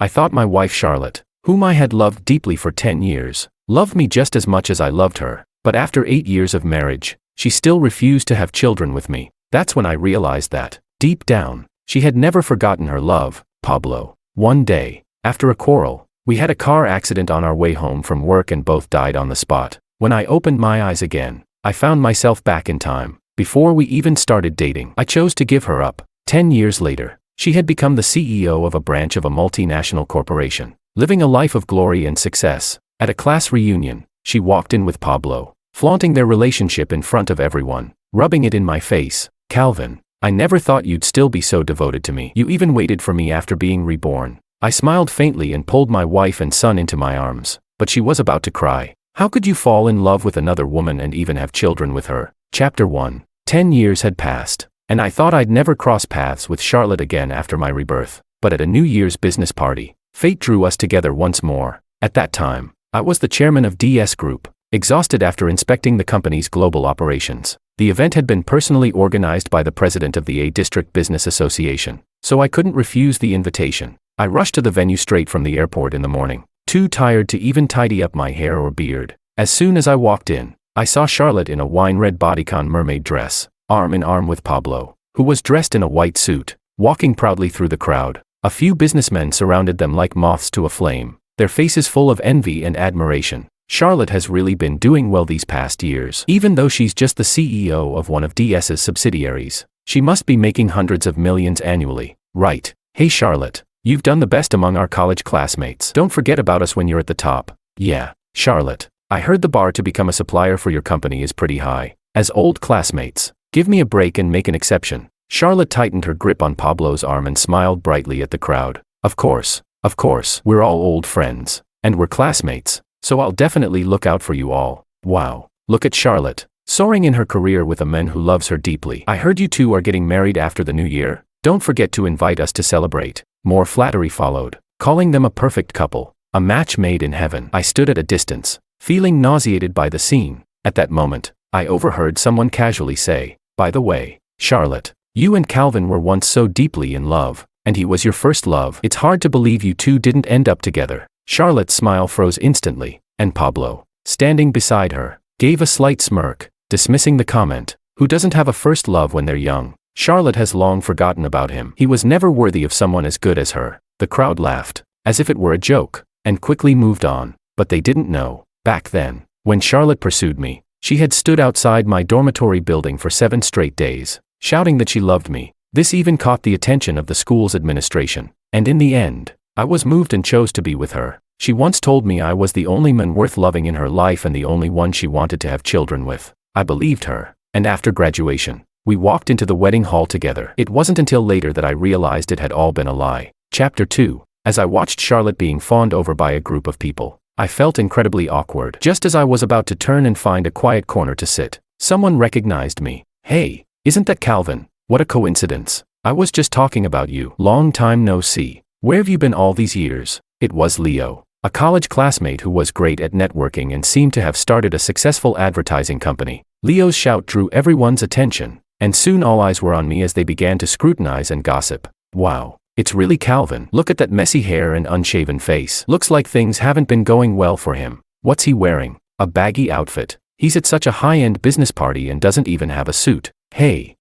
I thought my wife Charlotte, whom I had loved deeply for 10 years, loved me just as much as I loved her, but after 8 years of marriage, she still refused to have children with me. That's when I realized that, deep down, she had never forgotten her love, Pablo. One day, after a quarrel, we had a car accident on our way home from work and both died on the spot. When I opened my eyes again, I found myself back in time. Before we even started dating, I chose to give her up. 10 years later, she had become the CEO of a branch of a multinational corporation, living a life of glory and success. At a class reunion, she walked in with Pablo, flaunting their relationship in front of everyone, rubbing it in my face. "Calvin, I never thought you'd still be so devoted to me. You even waited for me after being reborn." I smiled faintly and pulled my wife and son into my arms, but she was about to cry. How could you fall in love with another woman and even have children with her? Chapter 1. 10 years had passed, and I thought I'd never cross paths with Charlotte again after my rebirth. But at a New Year's business party, fate drew us together once more. At that time, I was the chairman of DS Group, exhausted after inspecting the company's global operations. The event had been personally organized by the president of the A District Business Association, so I couldn't refuse the invitation. I rushed to the venue straight from the airport in the morning, too tired to even tidy up my hair or beard. As soon as I walked in, I saw Charlotte in a wine-red bodycon mermaid dress, arm in arm with Pablo, who was dressed in a white suit, walking proudly through the crowd. A few businessmen surrounded them like moths to a flame, their faces full of envy and admiration. Charlotte has really been doing well these past years. Even though she's just the CEO of one of DS's subsidiaries, she must be making hundreds of millions annually, right? Hey Charlotte, you've done the best among our college classmates. Don't forget about us when you're at the top. Yeah, Charlotte, I heard the bar to become a supplier for your company is pretty high. As old classmates, give me a break and make an exception. Charlotte tightened her grip on Pablo's arm and smiled brightly at the crowd. Of course, we're all old friends, and we're classmates, so I'll definitely look out for you all. Wow, look at Charlotte, soaring in her career with a man who loves her deeply. I heard you two are getting married after the new year. Don't forget to invite us to celebrate. More flattery followed, calling them a perfect couple, a match made in heaven. I stood at a distance, feeling nauseated by the scene. At that moment, I overheard someone casually say, "By the way, Charlotte, you and Calvin were once so deeply in love, and he was your first love. It's hard to believe you two didn't end up together." Charlotte's smile froze instantly, and Pablo, standing beside her, gave a slight smirk, dismissing the comment. Who doesn't have a first love when they're young? Charlotte has long forgotten about him. He was never worthy of someone as good as her. The crowd laughed, as if it were a joke, and quickly moved on. But they didn't know, back then, when Charlotte pursued me, she had stood outside my dormitory building for 7 straight days, shouting that she loved me. This even caught the attention of the school's administration, and in the end, I was moved and chose to be with her. She once told me I was the only man worth loving in her life and the only one she wanted to have children with. I believed her, and after graduation, we walked into the wedding hall together. It wasn't until later that I realized it had all been a lie. Chapter 2. As I watched Charlotte being fawned over by a group of people, I felt incredibly awkward. Just as I was about to turn and find a quiet corner to sit, someone recognized me. "Hey, isn't that Calvin? What a coincidence. I was just talking about you. Long time no see. Where have you been all these years?" It was Leo, a college classmate who was great at networking and seemed to have started a successful advertising company. Leo's shout drew everyone's attention, and soon all eyes were on me as they began to scrutinize and gossip. "Wow, it's really Calvin. Look at that messy hair and unshaven face. Looks like things haven't been going well for him. What's he wearing? A baggy outfit. He's at such a high-end business party and doesn't even have a suit. Hey,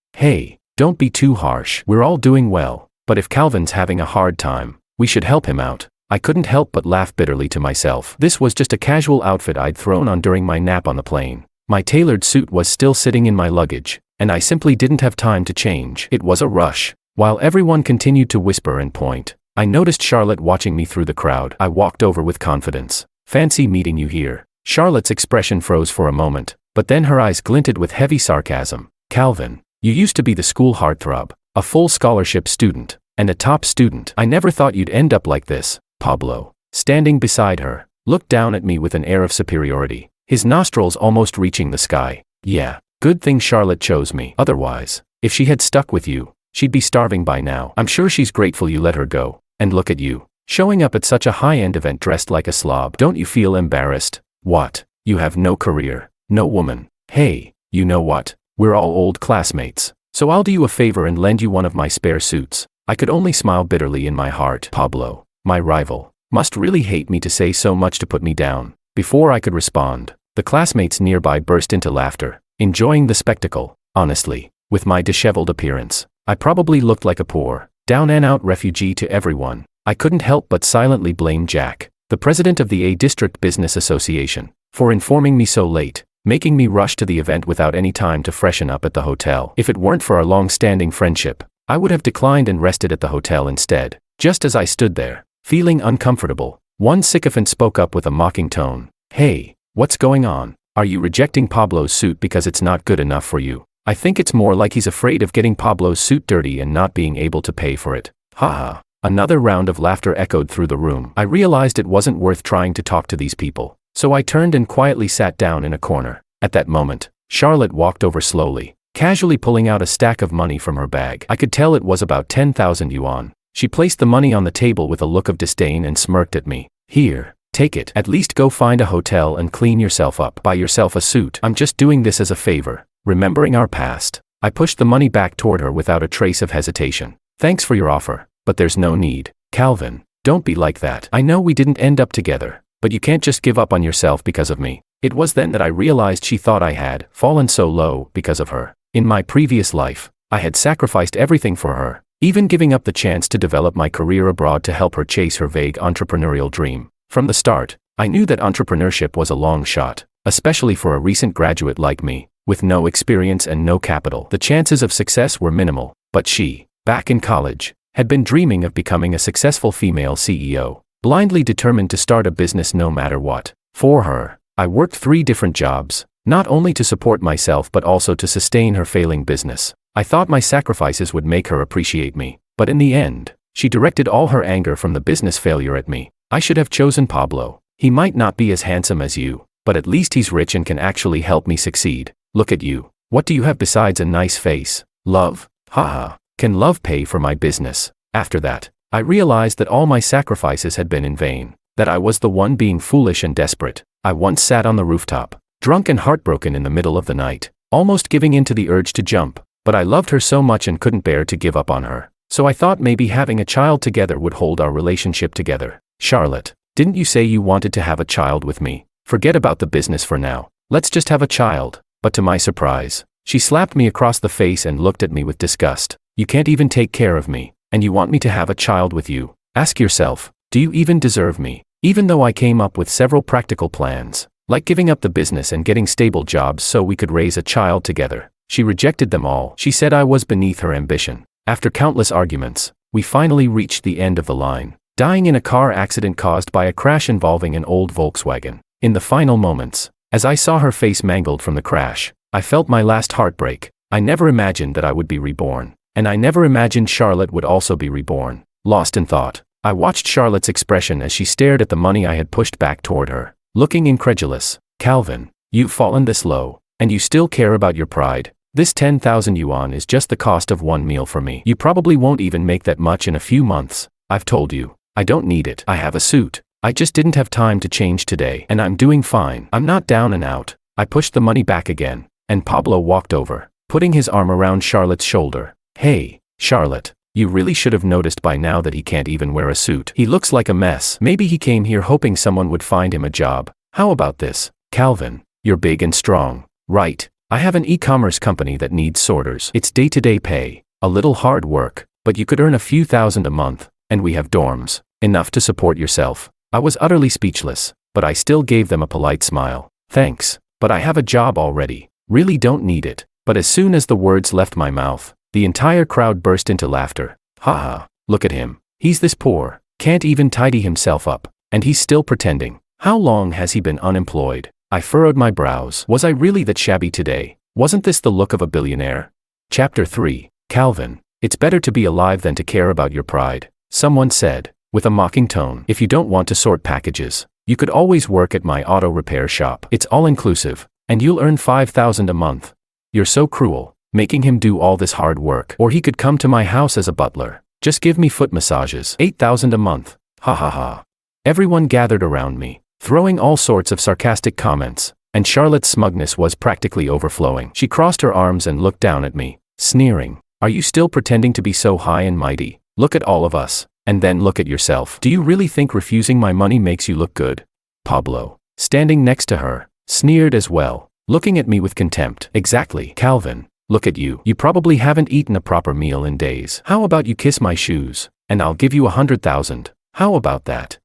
don't be too harsh. We're all doing well, but if Calvin's having a hard time, we should help him out." I couldn't help but laugh bitterly to myself. This was just a casual outfit I'd thrown on during my nap on the plane. My tailored suit was still sitting in my luggage, and I simply didn't have time to change. It was a rush. While everyone continued to whisper and point, I noticed Charlotte watching me through the crowd. I walked over with confidence. "Fancy meeting you here." Charlotte's expression froze for a moment, but then her eyes glinted with heavy sarcasm. "Calvin, you used to be the school heartthrob, a full scholarship student, and a top student. I never thought you'd end up like this." Pablo, standing beside her, looked down at me with an air of superiority, his nostrils almost reaching the sky. "Yeah, good thing Charlotte chose me. Otherwise, if she had stuck with you, she'd be starving by now. I'm sure she's grateful you let her go. And look at you, showing up at such a high-end event dressed like a slob. Don't you feel embarrassed? What? You have no career, no woman. Hey, you know what? We're all old classmates, so I'll do you a favor and lend you one of my spare suits." I could only smile bitterly in my heart. "Pablo, My rival must really hate me to say so much to put me down. Before I could respond, the classmates nearby burst into laughter, enjoying the spectacle. Honestly, with my disheveled appearance, I probably looked like a poor, down-and-out refugee to everyone. I couldn't help but silently blame Jack, the president of the A District Business Association, for informing me so late, making me rush to the event without any time to freshen up at the hotel. If it weren't for our long-standing friendship, I would have declined and rested at the hotel instead. Just as I stood there, feeling uncomfortable, one sycophant spoke up with a mocking tone. "Hey, what's going on? Are you rejecting Pablo's suit because it's not good enough for you?" I think it's more like he's afraid of getting Pablo's suit dirty and not being able to pay for it. Haha. Another round of laughter echoed through the room. I realized it wasn't worth trying to talk to these people, so I turned and quietly sat down in a corner. At that moment, Charlotte walked over slowly, casually pulling out a stack of money from her bag. I could tell it was about 10,000 yuan. She placed the money on the table with a look of disdain and smirked at me. "Here, take it. At least go find a hotel and clean yourself up. Buy yourself a suit. I'm just doing this as a favor." Remembering our past, I pushed the money back toward her without a trace of hesitation. "Thanks for your offer, but there's no need. Calvin, don't be like that. I know we didn't end up together, but you can't just give up on yourself because of me." It was then that I realized she thought I had fallen so low because of her. In my previous life, I had sacrificed everything for her, even giving up the chance to develop my career abroad to help her chase her vague entrepreneurial dream. From the start, I knew that entrepreneurship was a long shot, especially for a recent graduate like me. With no experience and no capital, the chances of success were minimal. But she, back in college, had been dreaming of becoming a successful female CEO, blindly determined to start a business no matter what. For her, I worked 3 different jobs, not only to support myself but also to sustain her failing business. I thought my sacrifices would make her appreciate me, but in the end, she directed all her anger from the business failure at me. I should have chosen Pablo. He might not be as handsome as you, but at least he's rich and can actually help me succeed. Look at you. What do you have besides a nice face? Love? Haha. Can love pay for my business? After that, I realized that all my sacrifices had been in vain, that I was the one being foolish and desperate. I once sat on the rooftop, drunk and heartbroken in the middle of the night, almost giving in to the urge to jump, but I loved her so much and couldn't bear to give up on her. So I thought maybe having a child together would hold our relationship together. "Charlotte, didn't you say you wanted to have a child with me? Forget about the business for now. Let's just have a child." But to my surprise, she slapped me across the face and looked at me with disgust. "You can't even take care of me, and you want me to have a child with you? Ask yourself, do you even deserve me?" Even though I came up with several practical plans, like giving up the business and getting stable jobs so we could raise a child together, she rejected them all. She said I was beneath her ambition. After countless arguments, we finally reached the end of the line, dying in a car accident caused by a crash involving an old Volkswagen. In the final moments, as I saw her face mangled from the crash, I felt my last heartbreak. I never imagined that I would be reborn, and I never imagined Charlotte would also be reborn. Lost in thought, I watched Charlotte's expression as she stared at the money I had pushed back toward her, looking incredulous. "Calvin, you've fallen this low, and you still care about your pride. This 10,000 yuan is just the cost of one meal for me. You probably won't even make that much in a few months. I've told you, I don't need it. I have a suit. I just didn't have time to change today, and I'm doing fine. I'm not down and out." I pushed the money back again, and Pablo walked over, putting his arm around Charlotte's shoulder. "Hey, Charlotte, you really should have noticed by now that he can't even wear a suit. He looks like a mess. Maybe he came here hoping someone would find him a job. How about this? Calvin, you're big and strong, right? I have an e-commerce company that needs sorters. It's day-to-day pay, a little hard work, but you could earn a few thousand a month, and we have dorms, enough to support yourself." I was utterly speechless, but I still gave them a polite smile. "Thanks, but I have a job already. Really don't need it." But as soon as the words left my mouth, the entire crowd burst into laughter. "Haha, look at him. He's this poor, can't even tidy himself up, and he's still pretending. How long has he been unemployed?" I furrowed my brows. Was I really that shabby today? Wasn't this the look of a billionaire? Chapter 3. Calvin, it's better to be alive than to care about your pride, someone said, with a mocking tone. "If you don't want to sort packages, you could always work at my auto repair shop. It's all-inclusive, and you'll earn 5,000 a month. You're so cruel, making him do all this hard work. Or he could come to my house as a butler. Just give me foot massages. 8,000 a month. Ha ha ha." Everyone gathered around me, throwing all sorts of sarcastic comments, and Charlotte's smugness was practically overflowing. She crossed her arms and looked down at me, sneering. "Are you still pretending to be so high and mighty? Look at all of us. And then look at yourself. Do you really think refusing my money makes you look good? Pablo, standing next to her, sneered as well, looking at me with contempt. Exactly. Calvin, look at you. You probably haven't eaten a proper meal in days. How about you kiss my shoes, and I'll give you 100,000. How about that?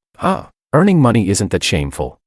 Earning money isn't that shameful.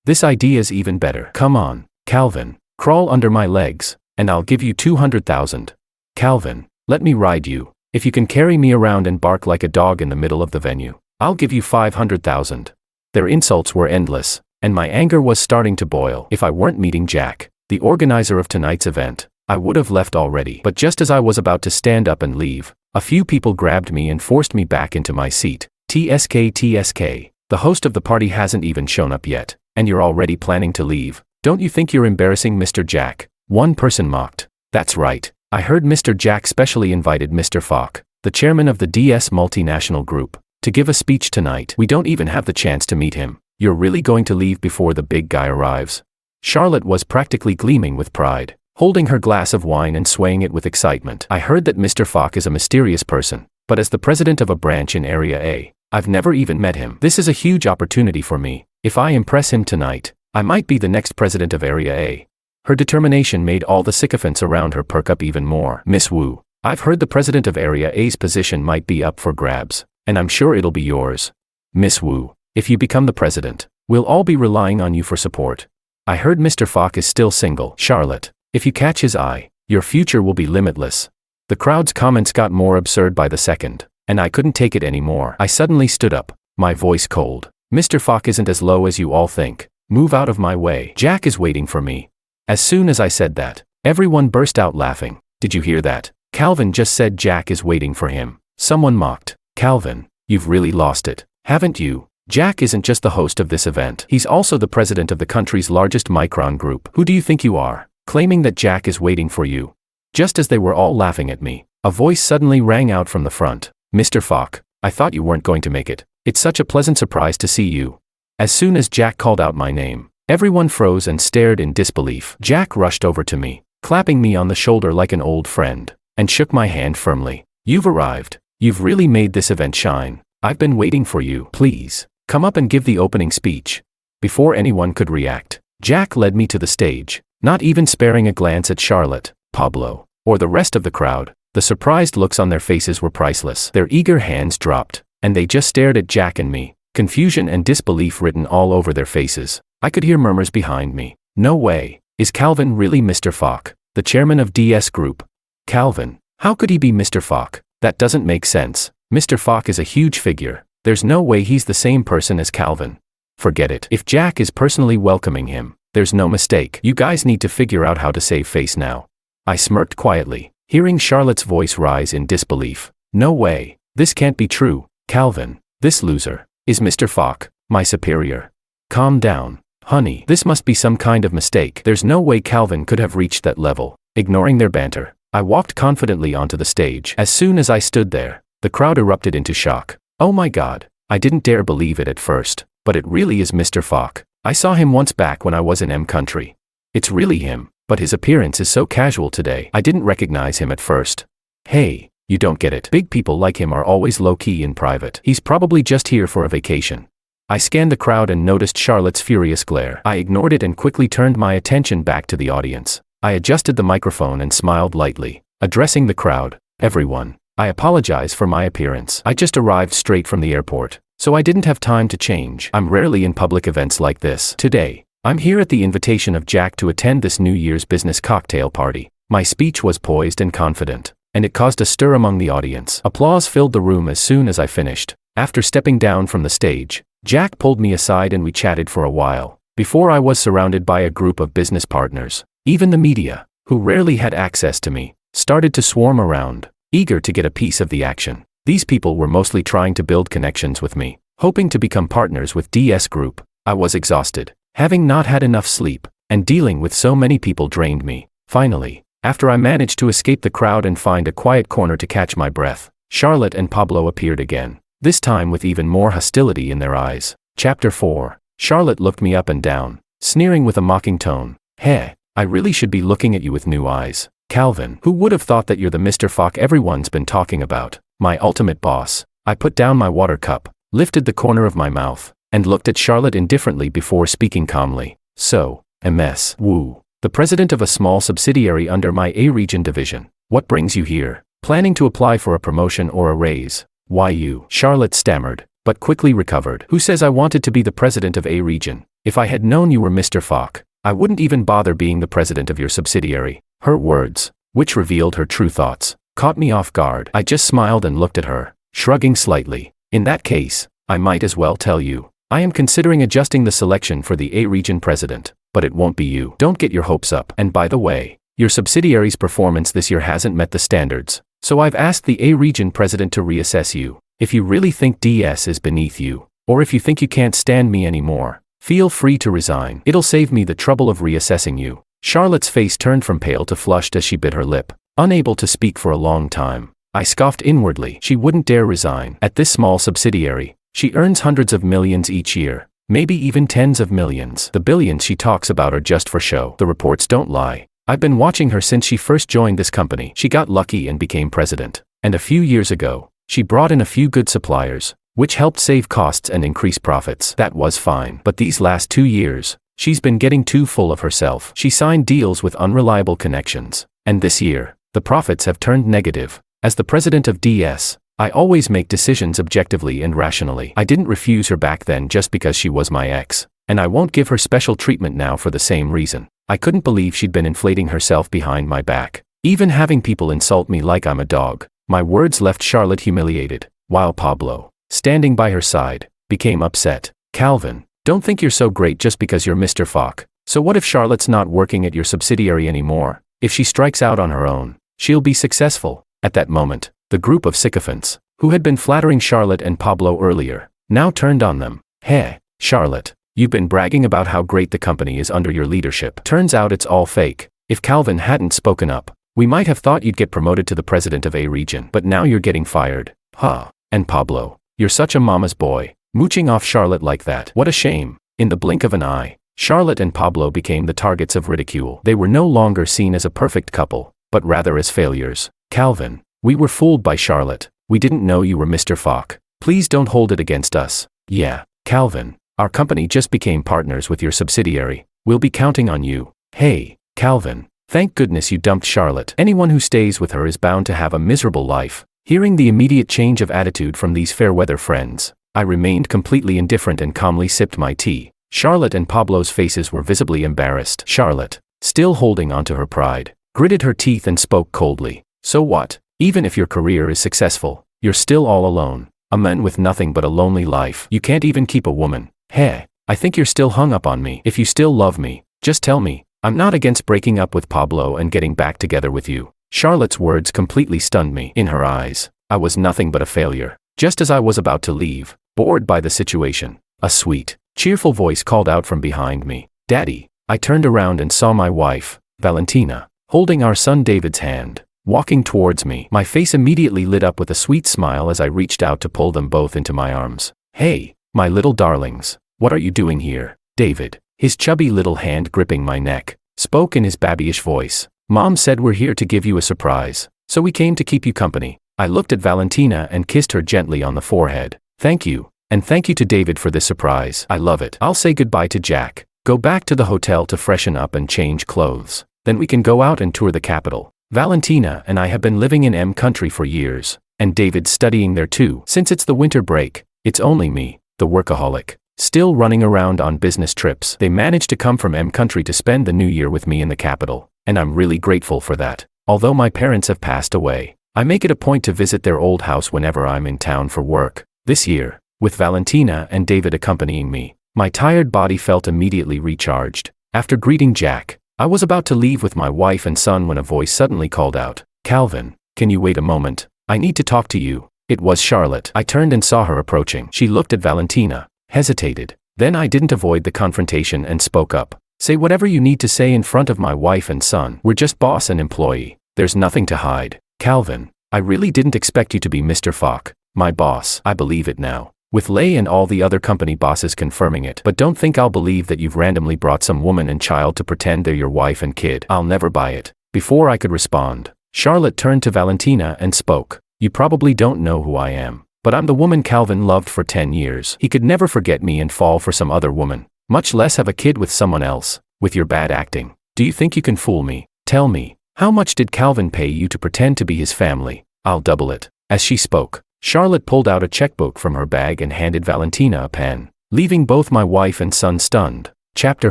This idea's even better. Come on, Calvin, crawl under my legs, and I'll give you 200,000. Calvin, let me ride you. If you can carry me around and bark like a dog in the middle of the venue, I'll give you 500,000. Their insults were endless, and my anger was starting to boil. If I weren't meeting Jack, the organizer of tonight's event, I would have left already. But just as I was about to stand up and leave, a few people grabbed me and forced me back into my seat. TSK, the host of the party hasn't even shown up yet, and you're already planning to leave. Don't you think you're embarrassing, Mr. Jack? One person mocked. That's right. I heard Mr. Jack specially invited Mr. Falk, the chairman of the DS multinational group, to give a speech tonight. We don't even have the chance to meet him. You're really going to leave before the big guy arrives? Charlotte was practically gleaming with pride, holding her glass of wine and swaying it with excitement. I heard that Mr. Falk is a mysterious person, but as the president of a branch in Area A, I've never even met him. This is a huge opportunity for me. If I impress him tonight, I might be the next president of Area A. Her determination made all the sycophants around her perk up even more. Miss Wu, I've heard the president of Area A's position might be up for grabs, and I'm sure it'll be yours. Miss Wu, if you become the president, we'll all be relying on you for support. I heard Mr. Falk is still single. Charlotte, if you catch his eye, your future will be limitless. The crowd's comments got more absurd by the second, and I couldn't take it anymore. I suddenly stood up, my voice cold. Mr. Falk isn't as low as you all think. Move out of my way. Jack is waiting for me. As soon as I said that, everyone burst out laughing. Did you hear that? Calvin just said Jack is waiting for him. Someone mocked. Calvin, you've really lost it, haven't you? Jack isn't just the host of this event. He's also the president of the country's largest micron group. Who do you think you are, claiming that Jack is waiting for you? Just as they were all laughing at me, a voice suddenly rang out from the front. Mr. Falk, I thought you weren't going to make it. It's such a pleasant surprise to see you. As soon as Jack called out my name, everyone froze and stared in disbelief. Jack rushed over to me, clapping me on the shoulder like an old friend, and shook my hand firmly. You've arrived. You've really made this event shine. I've been waiting for you. Please, come up and give the opening speech. Before anyone could react, Jack led me to the stage, not even sparing a glance at Charlotte, Pablo, or the rest of the crowd. The surprised looks on their faces were priceless. Their eager hands dropped, and they just stared at Jack and me, confusion and disbelief written all over their faces. I could hear murmurs behind me. No way. Is Calvin really Mr. Falk, the chairman of DS Group? Calvin, how could he be Mr. Falk? That doesn't make sense. Mr. Falk is a huge figure. There's no way he's the same person as Calvin. Forget it. If Jack is personally welcoming him, there's no mistake. You guys need to figure out how to save face now. I smirked quietly, hearing Charlotte's voice rise in disbelief. No way. This can't be true. Calvin, this loser, is Mr. Falk, my superior. Calm down, honey. This must be some kind of mistake. There's no way Calvin could have reached that level. Ignoring their banter, I walked confidently onto the stage. As soon as I stood there, the crowd erupted into shock. Oh my God, I didn't dare believe it at first, but it really is Mr. Falk. I saw him once back when I was in M country. It's really him, but his appearance is so casual today. I didn't recognize him at first. Hey, you don't get it. Big people like him are always low-key in private. He's probably just here for a vacation. I scanned the crowd and noticed Charlotte's furious glare. I ignored it and quickly turned my attention back to the audience. I adjusted the microphone and smiled lightly, addressing the crowd. Everyone, I apologize for my appearance. I just arrived straight from the airport, so I didn't have time to change. I'm rarely in public events like this. Today, I'm here at the invitation of Jack to attend this New Year's business cocktail party. My speech was poised and confident, and it caused a stir among the audience. Applause filled the room as soon as I finished. After stepping down from the stage, Jack pulled me aside and we chatted for a while, before I was surrounded by a group of business partners. Even the media, who rarely had access to me, started to swarm around, eager to get a piece of the action. These people were mostly trying to build connections with me, hoping to become partners with DS Group. I was exhausted, having not had enough sleep, and dealing with so many people drained me. Finally, after I managed to escape the crowd and find a quiet corner to catch my breath, Charlotte and Pablo appeared again, this time with even more hostility in their eyes. Chapter 4. Charlotte looked me up and down, sneering with a mocking tone. Hey, I really should be looking at you with new eyes. Calvin, who would have thought that you're the Mr. Falk everyone's been talking about? My ultimate boss. I put down my water cup, lifted the corner of my mouth, and looked at Charlotte indifferently before speaking calmly. So, MS Wu, the president of a small subsidiary under my A-region division. What brings you here? Planning to apply for a promotion or a raise? Why you? Charlotte stammered, but quickly recovered. Who says I wanted to be the president of A-region? If I had known you were Mr. Falk, I wouldn't even bother being the president of your subsidiary. Her words, which revealed her true thoughts, caught me off guard. I just smiled and looked at her, shrugging slightly. In that case, I might as well tell you. I am considering adjusting the selection for the A-region president, but it won't be you. Don't get your hopes up. And by the way, your subsidiary's performance this year hasn't met the standards, so I've asked the A-region president to reassess you. If you really think DS is beneath you, or if you think you can't stand me anymore, feel free to resign. It'll save me the trouble of reassessing you. Charlotte's face turned from pale to flushed as she bit her lip, unable to speak for a long time. I scoffed inwardly. She wouldn't dare resign. At this small subsidiary, she earns hundreds of millions each year, maybe even tens of millions. The billions she talks about are just for show. The reports don't lie. I've been watching her since she first joined this company. She got lucky and became president. And a few years ago, she brought in a few good suppliers, which helped save costs and increase profits. That was fine. But these last 2 years, she's been getting too full of herself. She signed deals with unreliable connections. And this year, the profits have turned negative. As the president of DS, I always make decisions objectively and rationally. I didn't refuse her back then just because she was my ex, and I won't give her special treatment now for the same reason. I couldn't believe she'd been inflating herself behind my back, even having people insult me like I'm a dog. My words left Charlotte humiliated, while Pablo, standing by her side, became upset. Calvin, don't think you're so great just because you're Mr. Falk. So what if Charlotte's not working at your subsidiary anymore? If she strikes out on her own, she'll be successful. At that moment, the group of sycophants, who had been flattering Charlotte and Pablo earlier, now turned on them. Hey, Charlotte, you've been bragging about how great the company is under your leadership. Turns out it's all fake. If Calvin hadn't spoken up, we might have thought you'd get promoted to the president of A-region. But now you're getting fired. Huh. And Pablo, you're such a mama's boy, mooching off Charlotte like that. What a shame. In the blink of an eye, Charlotte and Pablo became the targets of ridicule. They were no longer seen as a perfect couple, but rather as failures. Calvin, we were fooled by Charlotte. We didn't know you were Mr. Falk. Please don't hold it against us. Yeah, Calvin, our company just became partners with your subsidiary. We'll be counting on you. Hey, Calvin, thank goodness you dumped Charlotte. Anyone who stays with her is bound to have a miserable life. Hearing the immediate change of attitude from these fair-weather friends, I remained completely indifferent and calmly sipped my tea. Charlotte and Pablo's faces were visibly embarrassed. Charlotte, still holding onto her pride, gritted her teeth and spoke coldly. So what? Even if your career is successful, you're still all alone. A man with nothing but a lonely life. You can't even keep a woman. Hey, I think you're still hung up on me. If you still love me, just tell me. I'm not against breaking up with Pablo and getting back together with you. Charlotte's words completely stunned me. In her eyes, I was nothing but a failure. Just as I was about to leave, bored by the situation, a sweet, cheerful voice called out from behind me. Daddy. I turned around and saw my wife, Valentina, holding our son David's hand, walking towards me. My face immediately lit up with a sweet smile as I reached out to pull them both into my arms. Hey, my little darlings, what are you doing here? David, his chubby little hand gripping my neck, spoke in his babyish voice. Mom said we're here to give you a surprise, so we came to keep you company. I looked at Valentina and kissed her gently on the forehead. Thank you, and thank you to David for this surprise. I love it. I'll say goodbye to Jack, go back to the hotel to freshen up and change clothes. Then we can go out and tour the capital. Valentina and I have been living in M country for years, and David's studying there too. Since it's the winter break, it's only me, the workaholic, still running around on business trips. They managed to come from M country to spend the new year with me in the capital, and I'm really grateful for that. Although my parents have passed away, I make it a point to visit their old house whenever I'm in town for work. This year, with Valentina and David accompanying me, my tired body felt immediately recharged. After greeting Jack, I was about to leave with my wife and son when a voice suddenly called out, Calvin, can you wait a moment? I need to talk to you. It was Charlotte. I turned and saw her approaching. She looked at Valentina, hesitated. Then I didn't avoid the confrontation and spoke up. Say whatever you need to say in front of my wife and son. We're just boss and employee. There's nothing to hide. Calvin, I really didn't expect you to be Mr. Falk, my boss. I believe it now, with Lay and all the other company bosses confirming it. But don't think I'll believe that you've randomly brought some woman and child to pretend they're your wife and kid. I'll never buy it. Before I could respond, Charlotte turned to Valentina and spoke. You probably don't know who I am, But I'm the woman Calvin loved for 10 years. He could never forget me and fall for some other woman, much less have a kid with someone else. With your bad acting, do you think you can fool me? Tell me, how much did Calvin pay you to pretend to be his family? I'll double it." As she spoke, Charlotte pulled out a checkbook from her bag and handed Valentina a pen, leaving both my wife and son stunned. Chapter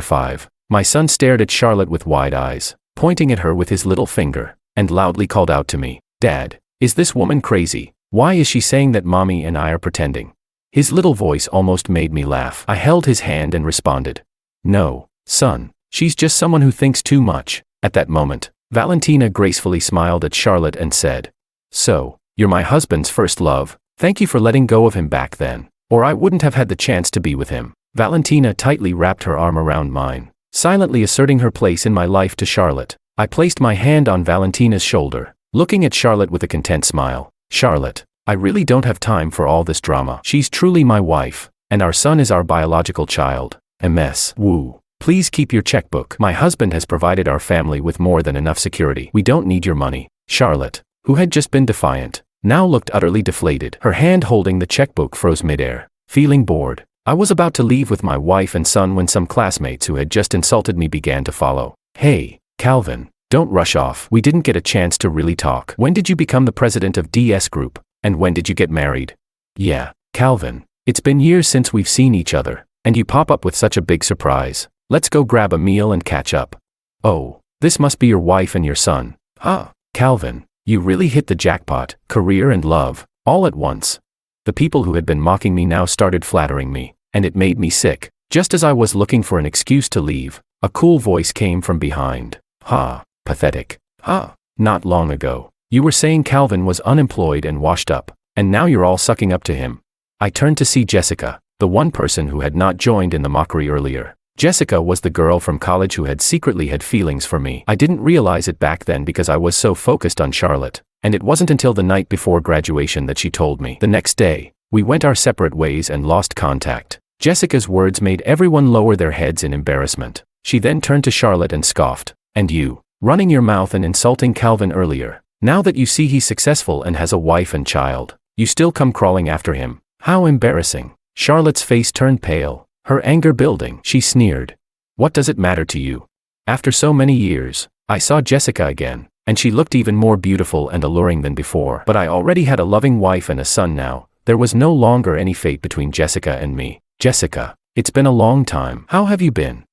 5. My son stared at Charlotte with wide eyes, pointing at her with his little finger, and loudly called out to me, "Dad, is this woman crazy? Why is she saying that Mommy and I are pretending?" His little voice almost made me laugh. I held his hand and responded, "No, son, she's just someone who thinks too much." At that moment, Valentina gracefully smiled at Charlotte and said, "So, you're my husband's first love. Thank you for letting go of him back then, or I wouldn't have had the chance to be with him." Valentina tightly wrapped her arm around mine, silently asserting her place in my life to Charlotte. I placed my hand on Valentina's shoulder, looking at Charlotte with a content smile. "Charlotte, I really don't have time for all this drama. She's truly my wife, and our son is our biological child. MS. Woo. Please keep your checkbook. My husband has provided our family with more than enough security. We don't need your money." Charlotte, who had just been defiant, now looked utterly deflated. Her hand holding the checkbook froze midair. Feeling bored, I was about to leave with my wife and son when some classmates who had just insulted me began to follow. "Hey, Calvin, don't rush off. We didn't get a chance to really talk. When did you become the president of DS Group? And when did you get married?" "Yeah, Calvin, it's been years since we've seen each other, and you pop up with such a big surprise. Let's go grab a meal and catch up." "Oh, this must be your wife and your son." "Huh, Calvin, you really hit the jackpot, career and love, all at once." The people who had been mocking me now started flattering me, and it made me sick. Just as I was looking for an excuse to leave, a cool voice came from behind. "Ha, pathetic. Ha, not long ago, you were saying Calvin was unemployed and washed up, and now you're all sucking up to him." I turned to see Jessica, the one person who had not joined in the mockery earlier. Jessica was the girl from college who had secretly had feelings for me. I didn't realize it back then because I was so focused on Charlotte, and it wasn't until the night before graduation that she told me. The next day, we went our separate ways and lost contact. Jessica's words made everyone lower their heads in embarrassment. She then turned to Charlotte and scoffed, "And you, running your mouth and insulting Calvin earlier, now that you see he's successful and has a wife and child, you still come crawling after him. How embarrassing." Charlotte's face turned pale, her anger building. She sneered, "What does it matter to you?" After so many years, I saw Jessica again, and she looked even more beautiful and alluring than before. But I already had a loving wife and a son now. There was no longer any fate between Jessica and me. "Jessica, it's been a long time. How have you been?"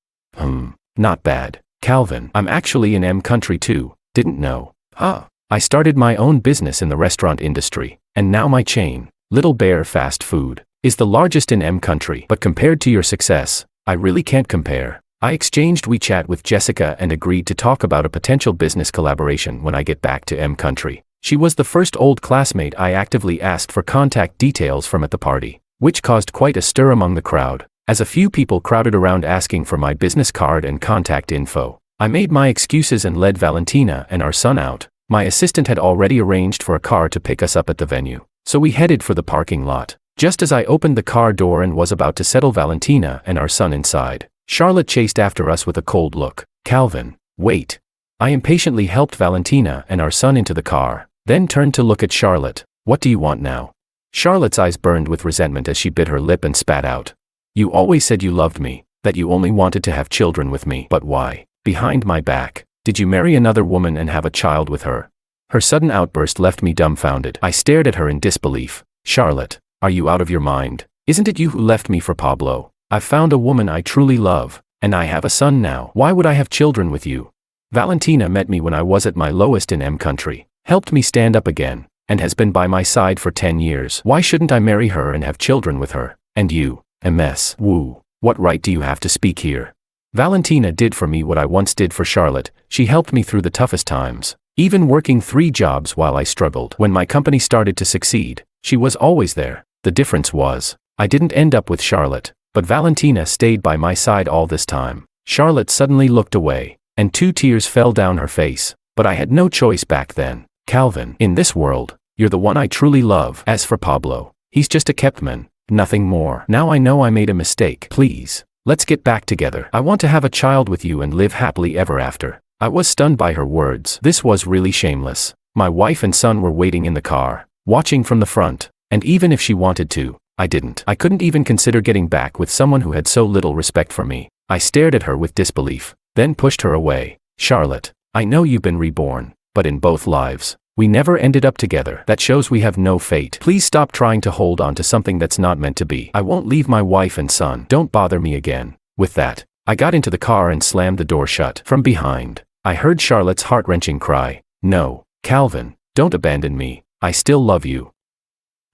Not bad. Calvin, I'm actually in M country too. Didn't know." I started my own business in the restaurant industry, and now my chain, Little Bear Fast Food, is the largest in M country. But compared to your success, I really can't compare." I exchanged WeChat with Jessica and agreed to talk about a potential business collaboration when I get back to M country. She was the first old classmate I actively asked for contact details from at the party, which caused quite a stir among the crowd, as a few people crowded around asking for my business card and contact info. I made my excuses and led Valentina and our son out. My assistant had already arranged for a car to pick us up at the venue, so we headed for the parking lot. Just as I opened the car door and was about to settle Valentina and our son inside, Charlotte chased after us with a cold look. "Calvin, wait." I impatiently helped Valentina and our son into the car, then turned to look at Charlotte. "What do you want now?" Charlotte's eyes burned with resentment as she bit her lip and spat out, "You always said you loved me, that you only wanted to have children with me. But why, behind my back, did you marry another woman and have a child with her?" Her sudden outburst left me dumbfounded. I stared at her in disbelief. "Charlotte, are you out of your mind? Isn't it you who left me for Pablo? I've found a woman I truly love, and I have a son now. Why would I have children with you?" Valentina met me when I was at my lowest in M country, helped me stand up again, and has been by my side for 10 years. Why shouldn't I marry her and have children with her? And you, MS. Woo, what right do you have to speak here? Valentina did for me what I once did for Charlotte. She helped me through the toughest times, even working 3 jobs while I struggled. When my company started to succeed, she was always there. The difference was, I didn't end up with Charlotte, but Valentina stayed by my side all this time. Charlotte suddenly looked away, and 2 tears fell down her face, but I had no choice back then. "Calvin, in this world, you're the one I truly love. As for Pablo, he's just a keptman, nothing more. Now I know I made a mistake. Please, let's get back together. I want to have a child with you and live happily ever after." I was stunned by her words. This was really shameless. My wife and son were waiting in the car, watching from the front, And even if she wanted to, I didn't. I couldn't even consider getting back with someone who had so little respect for me. I stared at her with disbelief, then pushed her away. Charlotte, I know you've been reborn, but in both lives, we never ended up together. That shows we have no fate. Please stop trying to hold on to something that's not meant to be. I won't leave my wife and son. Don't bother me again. With that, I got into the car and slammed the door shut. From behind, I heard Charlotte's heart-wrenching cry. No, Calvin, don't abandon me. I still love you.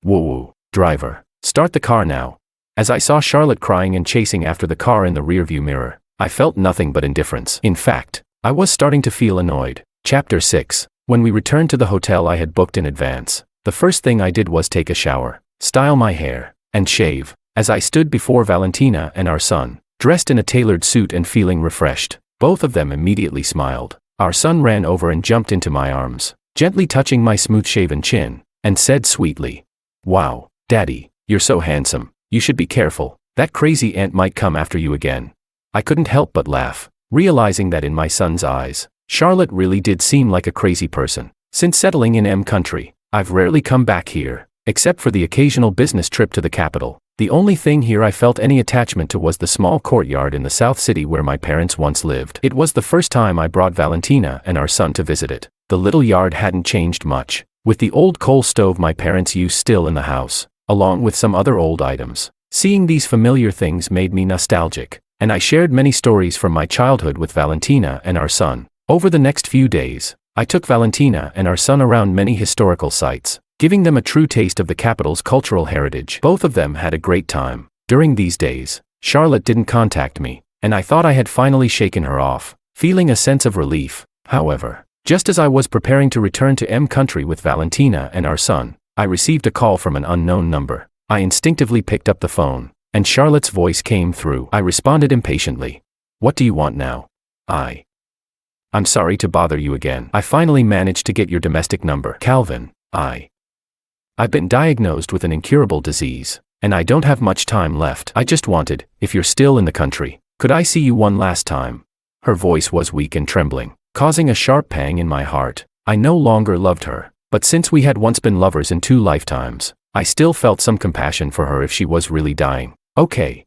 Woo-woo, driver, start the car now. As I saw Charlotte crying and chasing after the car in the rearview mirror, I felt nothing but indifference. In fact, I was starting to feel annoyed. Chapter 6. When we returned to the hotel I had booked in advance, the first thing I did was take a shower, style my hair, and shave. As I stood before Valentina and our son, dressed in a tailored suit and feeling refreshed, both of them immediately smiled. Our son ran over and jumped into my arms, gently touching my smooth-shaven chin, and said sweetly, "Wow, Daddy, you're so handsome. You should be careful. That crazy aunt might come after you again." I couldn't help but laugh, realizing that in my son's eyes, Charlotte really did seem like a crazy person. Since settling in M country, I've rarely come back here, except for the occasional business trip to the capital. The only thing here I felt any attachment to was the small courtyard in the South City where my parents once lived. It was the first time I brought Valentina and our son to visit it. The little yard hadn't changed much, with the old coal stove my parents used still in the house, along with some other old items. Seeing these familiar things made me nostalgic, and I shared many stories from my childhood with Valentina and our son. Over the next few days, I took Valentina and our son around many historical sites, giving them a true taste of the capital's cultural heritage. Both of them had a great time. During these days, Charlotte didn't contact me, and I thought I had finally shaken her off, feeling a sense of relief. However, just as I was preparing to return to M country with Valentina and our son, I received a call from an unknown number. I instinctively picked up the phone, and Charlotte's voice came through. I responded impatiently. "What do you want now?" I'm sorry to bother you again. I finally managed to get your domestic number. Calvin, I've been diagnosed with an incurable disease, and I don't have much time left. I just wanted, if you're still in the country, could I see you one last time? Her voice was weak and trembling, causing a sharp pang in my heart. I no longer loved her, but since we had once been lovers in 2 lifetimes, I still felt some compassion for her if she was really dying. Okay.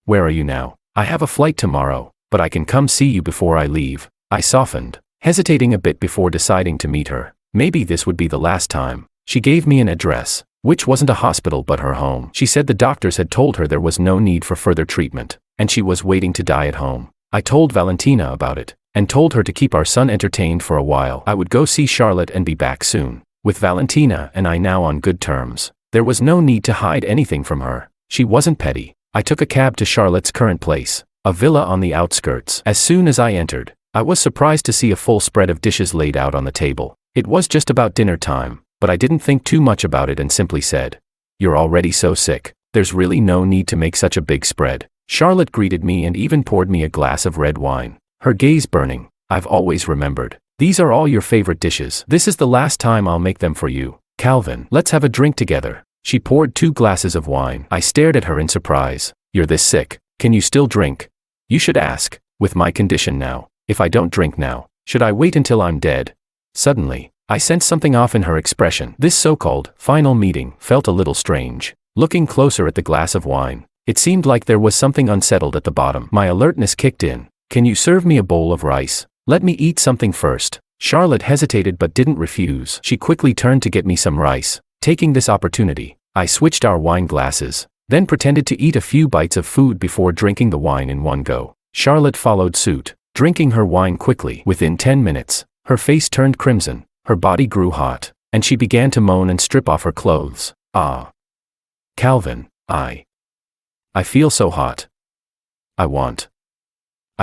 Where are you now? I have a flight tomorrow, but I can come see you before I leave. I softened, hesitating a bit before deciding to meet her. Maybe this would be the last time. She gave me an address, which wasn't a hospital but her home. She said the doctors had told her there was no need for further treatment, and she was waiting to die at home. I told Valentina about it, and told her to keep our son entertained for a while. I would go see Charlotte and be back soon. With Valentina and I now on good terms, there was no need to hide anything from her. She wasn't petty. I took a cab to Charlotte's current place, a villa on the outskirts. As soon as I entered, I was surprised to see a full spread of dishes laid out on the table. It was just about dinner time, but I didn't think too much about it and simply said, "You're already so sick. There's really no need to make such a big spread." Charlotte greeted me and even poured me a glass of red wine, her gaze burning. "I've always remembered. These are all your favorite dishes. This is the last time I'll make them for you. Calvin, let's have a drink together." She poured 2 glasses of wine. I stared at her in surprise. "You're this sick. Can you still drink?" "You should ask, with my condition now. If I don't drink now, should I wait until I'm dead?" Suddenly, I sensed something off in her expression. This so-called final meeting felt a little strange. Looking closer at the glass of wine, it seemed like there was something unsettled at the bottom. My alertness kicked in. "Can you serve me a bowl of rice? Let me eat something first." Charlotte hesitated but didn't refuse. She quickly turned to get me some rice. Taking this opportunity, I switched our wine glasses, then pretended to eat a few bites of food before drinking the wine in one go. Charlotte followed suit, drinking her wine quickly. Within 10 minutes, her face turned crimson, her body grew hot, and she began to moan and strip off her clothes. Calvin, I feel so hot. I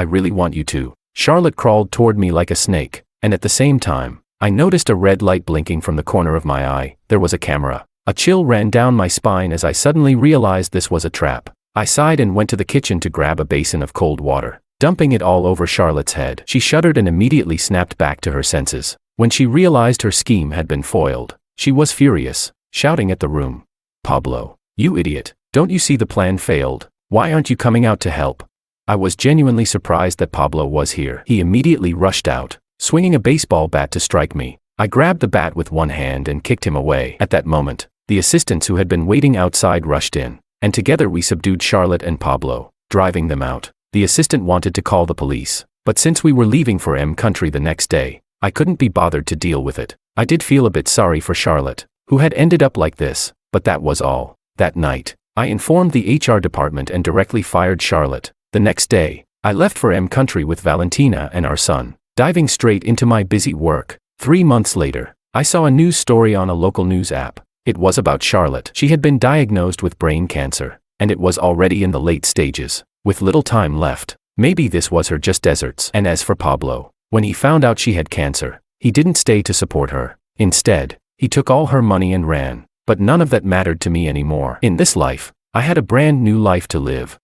really want you to." Charlotte crawled toward me like a snake, and at the same time, I noticed a red light blinking from the corner of my eye. There was a camera. A chill ran down my spine as I suddenly realized this was a trap. I sighed and went to the kitchen to grab a basin of cold water, dumping it all over Charlotte's head. She shuddered and immediately snapped back to her senses. When she realized her scheme had been foiled, she was furious, shouting at the room. "Pablo, you idiot, don't you see the plan failed? Why aren't you coming out to help?" I was genuinely surprised that Pablo was here. He immediately rushed out, swinging a baseball bat to strike me. I grabbed the bat with one hand and kicked him away. At that moment, The assistants who had been waiting outside rushed in, and together we subdued Charlotte and Pablo, driving them out. The assistant wanted to call the police, but since we were leaving for M country the next day, I couldn't be bothered to deal with it. I did feel a bit sorry for Charlotte, who had ended up like this, but that was all. That night, I informed the HR department and directly fired Charlotte. The next day, I left for M country with Valentina and our son, diving straight into my busy work. 3 months later, I saw a news story on a local news app. It was about Charlotte. She had been diagnosed with brain cancer, and it was already in the late stages, with little time left. Maybe this was her just deserts. And as for Pablo, when he found out she had cancer, he didn't stay to support her. Instead, he took all her money and ran. But none of that mattered to me anymore. In this life, I had a brand new life to live.